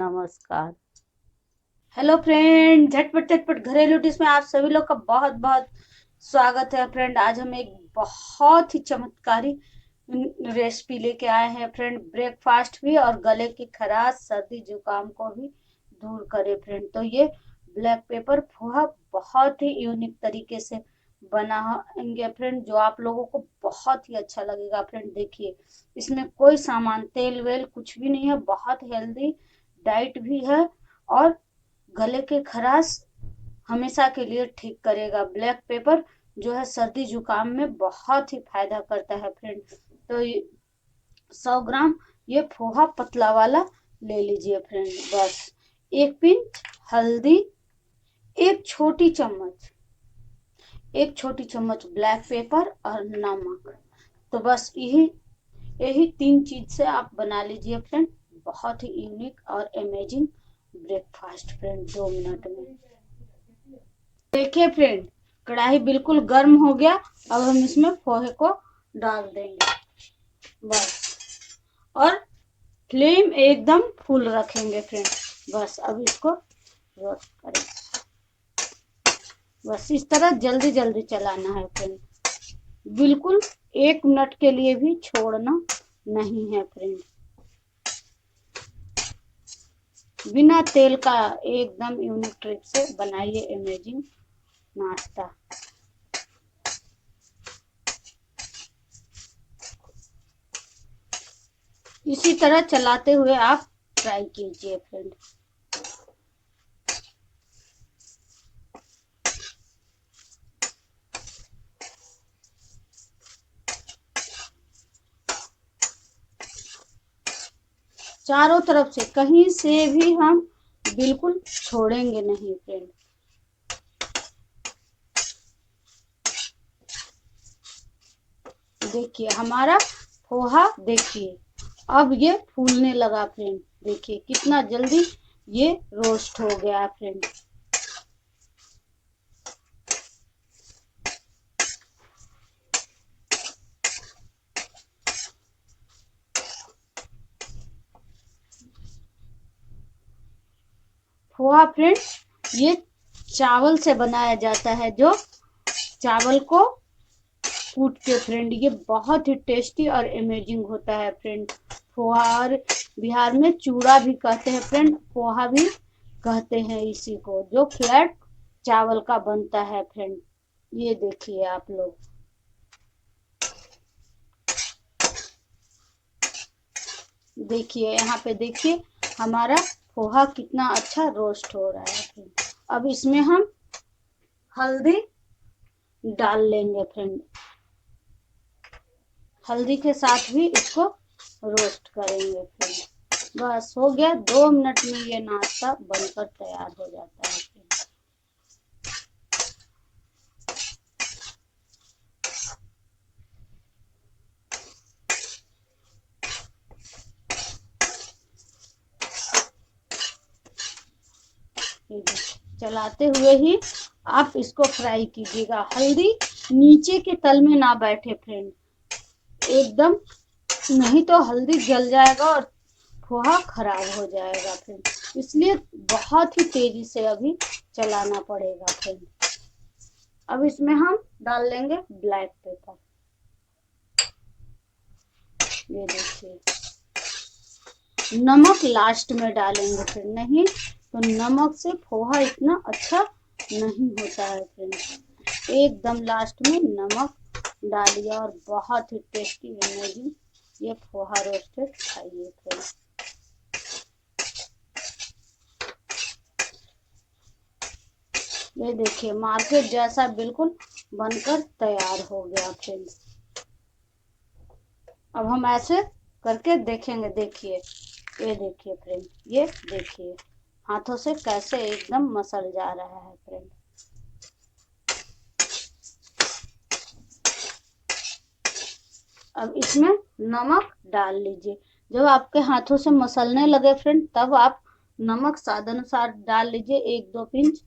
नमस्कार। Hello friend, झटपट झटपट घरेलू डिश में आप सभी लोग का बहुत बहुत स्वागत है। फ्रेंड, आज हम एक बहुत ही चमत्कारी रेसिपी लेके आए हैं। फ्रेंड, ब्रेकफास्ट भी और गले की खराश सर्दी जुकाम को भी दूर करे। फ्रेंड, तो ये ब्लैक पेपर पोहा बहुत ही यूनिक तरीके से बनाएंगे फ्रेंड, जो आप लोगों को बहुत ही अच्छा लगेगा। फ्रेंड देखिए, इसमें कोई सामान तेल वेल कुछ भी नहीं है, बहुत हेल्दी डाइट भी है और गले के खराश हमेशा के लिए ठीक करेगा। ब्लैक पेपर जो है सर्दी जुकाम में बहुत ही फायदा करता है। फ्रेंड, तो 100 ग्राम ये पोहा पतला वाला ले लीजिए। फ्रेंड, बस एक पिंच हल्दी, एक छोटी चम्मच ब्लैक पेपर और नमक। तो बस यही यही 3 चीज से आप बना लीजिए फ्रेंड, बहुत ही यूनिक और अमेजिंग ब्रेकफास्ट। फ्रेंड 2 मिनट में देखिए फ्रेंड, कढ़ाई बिल्कुल गर्म हो गया। अब हम इसमें पोहे को डाल देंगे बस, और फ्लेम एकदम फुल रखेंगे फ्रेंड। बस अब इसको रोस्ट करें, बस इस तरह जल्दी जल्दी चलाना है फ्रेंड, बिल्कुल 1 मिनट के लिए भी छोड़ना नहीं है फ्रेंड। बिना तेल का एकदम यूनिक ट्रिक से बनाइए अमेजिंग नाश्ता। इसी तरह चलाते हुए आप ट्राई कीजिए फ्रेंड। चारों तरफ से कहीं से भी हम बिल्कुल छोड़ेंगे नहीं फ्रेंड। देखिए हमारा पोहा, देखिए अब ये फूलने लगा फ्रेंड। देखिए कितना जल्दी ये रोस्ट हो गया फ्रेंड। पोहा फ्रेंड ये चावल से बनाया जाता है, जो चावल को कूट के फ्रेंड, ये बहुत ही टेस्टी और अमेजिंग होता है फ्रेंड पोहा। और बिहार में चूड़ा भी कहते हैं फ्रेंड, पोहा भी कहते हैं इसी को, जो फ्लैट चावल का बनता है फ्रेंड। ये देखिए आप लोग, देखिए यहाँ पे देखिए हमारा पोहा कितना अच्छा रोस्ट हो रहा है फ्रेंड। अब इसमें हम हल्दी डाल लेंगे फ्रेंड, हल्दी के साथ भी इसको रोस्ट करेंगे फ्रेंड। बस हो गया, 2 मिनट में ये नाश्ता बनकर तैयार हो जाता है फ्रेंड। चलाते हुए ही आप इसको फ्राई कीजिएगा, हल्दी नीचे के तल में ना बैठे फ्रेंड एकदम, नहीं तो हल्दी जल जाएगा और पोहा खराब हो जाएगा फ्रेंड। इसलिए बहुत ही तेजी से अभी चलाना पड़ेगा फ्रेंड। अब इसमें हम डाल लेंगे ब्लैक पेपर। ये देखिए, नमक लास्ट में डालेंगे फ्रेंड, नहीं तो नमक से पोहा इतना अच्छा नहीं होता है फ्रेंड। एकदम लास्ट में नमक डालिए और बहुत ही टेस्टी अमेजिंग ये पोहा रोस्टेड खाइए फ्रेंड। ये देखिए मार्केट जैसा बिल्कुल बनकर तैयार हो गया फ्रेंड। अब हम ऐसे करके देखेंगे, देखिए ये देखिए फ्रेंड, ये देखिए हाथों से कैसे एकदम मसल जा रहा है फ्रेंड। अब इसमें नमक डाल लीजिए, जब आपके हाथों से मसलने लगे फ्रेंड, तब आप नमक स्वाद अनुसार डाल लीजिए, 1-2 पिंच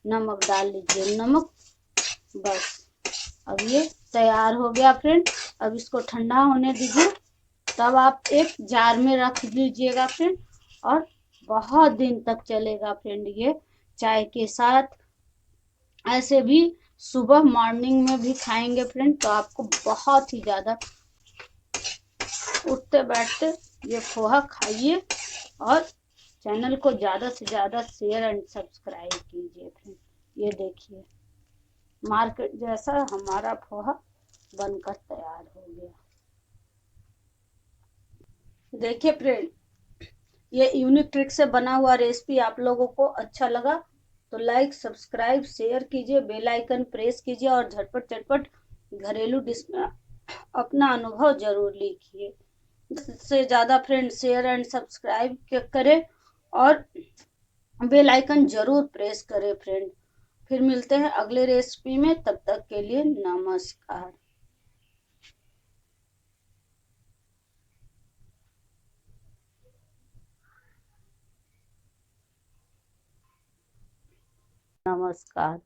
नमक डाल लीजिए, नमक बस। अब ये तैयार हो गया फ्रेंड। अब इसको ठंडा होने दीजिए, तब आप एक जार में रख लीजिएगा फ्रेंड, और बहुत दिन तक चलेगा फ्रेंड ये चाय के साथ। ऐसे भी सुबह मॉर्निंग में भी खाएंगे फ्रेंड तो आपको बहुत ही ज्यादा, उठते बैठते ये पोहा खाइए। और चैनल को ज्यादा से ज्यादा शेयर एंड सब्सक्राइब कीजिए फ्रेंड। ये देखिए मार्केट जैसा हमारा पोहा बनकर तैयार हो गया। देखिए फ्रेंड, ये यूनिक ट्रिक से बना हुआ रेसिपी आप लोगों को अच्छा लगा तो लाइक सब्सक्राइब शेयर कीजिए, बेल आइकन प्रेस कीजिए और झटपट झटपट घरेलू डिश में अपना अनुभव जरूर लिखिए। से ज्यादा फ्रेंड शेयर एंड सब्सक्राइब करें और बेल आइकन जरूर प्रेस करें फ्रेंड। फिर मिलते हैं अगले रेसिपी में, तब तक के लिए नमस्कार। नमस्कार।